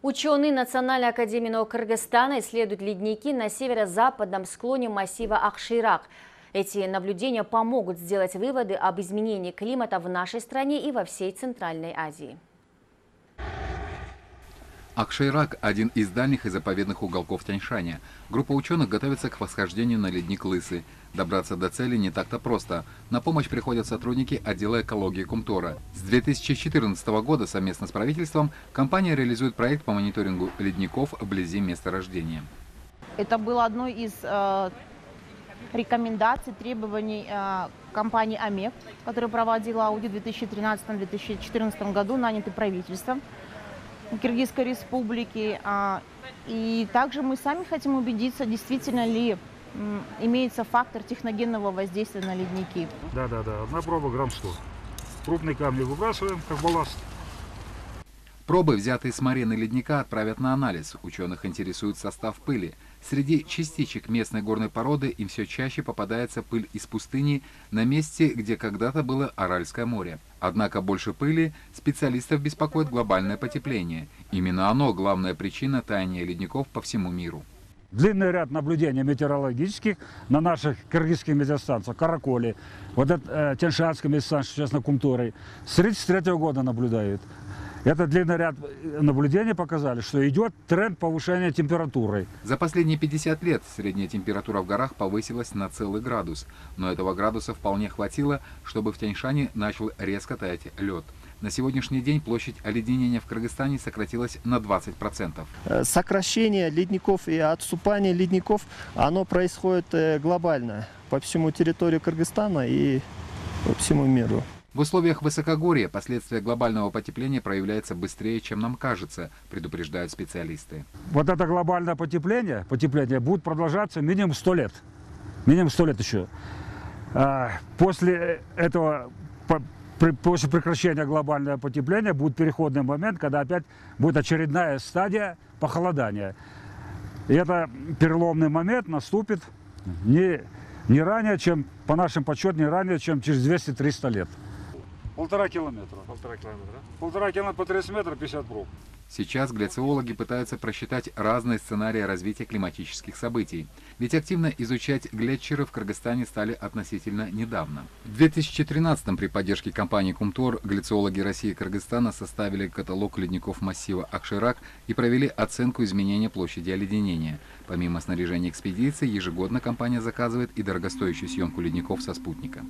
Ученые Национальной академии наук Кыргызстана исследуют ледники на северо-западном склоне массива Акширак. Эти наблюдения помогут сделать выводы об изменении климата в нашей стране и во всей Центральной Азии. Акширак – один из дальних и заповедных уголков Тяньшаня. Группа ученых готовится к восхождению на ледник Лысы. Добраться до цели не так-то просто. На помощь приходят сотрудники отдела экологии Кумтора. С 2014 года совместно с правительством компания реализует проект по мониторингу ледников вблизи месторождения. Это было одной из рекомендаций, требований компании АМЕК, которая проводила аудит в 2013-2014 году, наняты правительством Киргизской республики. И также мы сами хотим убедиться, действительно ли имеется фактор техногенного воздействия на ледники. Да. Одна проба грамм 100. Крупные камни выбрасываем, как балласт. Пробы, взятые с марены ледника, отправят на анализ. Ученых интересует состав пыли. Среди частичек местной горной породы им все чаще попадается пыль из пустыни на месте, где когда-то было Аральское море. Однако больше пыли специалистов беспокоит глобальное потепление. Именно оно – главная причина таяния ледников по всему миру. Длинный ряд наблюдений метеорологических на наших кыргызских метеостанциях, Караколе, вот это Тяньшанская метеостанция, сейчас на Кумторе, с 1933 года наблюдают. Этот длинный ряд наблюдений показали, что идет тренд повышения температуры. За последние 50 лет средняя температура в горах повысилась на целый градус. Но этого градуса вполне хватило, чтобы в Тяньшане начал резко таять лед. На сегодняшний день площадь оледенения в Кыргызстане сократилась на 20%. Сокращение ледников и отступание ледников, оно происходит глобально по всему территории Кыргызстана и по всему миру. В условиях высокогорья последствия глобального потепления проявляются быстрее, чем нам кажется, предупреждают специалисты. Вот это глобальное потепление будет продолжаться минимум 100 лет. Минимум 100 лет еще. После этого, после прекращения глобального потепления, будет переходный момент, когда опять будет очередная стадия похолодания. И это переломный момент наступит не ранее, чем, по нашим подсчетам, не ранее, чем через 200-300 лет. 1,5 километра. 1,5 километра по 30 метров, 50 проб. Сейчас гляциологи пытаются просчитать разные сценарии развития климатических событий. Ведь активно изучать глетчеры в Кыргызстане стали относительно недавно. В 2013-м при поддержке компании Кумтор гляциологи России и Кыргызстана составили каталог ледников массива Акширак и провели оценку изменения площади оледенения. Помимо снаряжения экспедиции, ежегодно компания заказывает и дорогостоящую съемку ледников со спутника.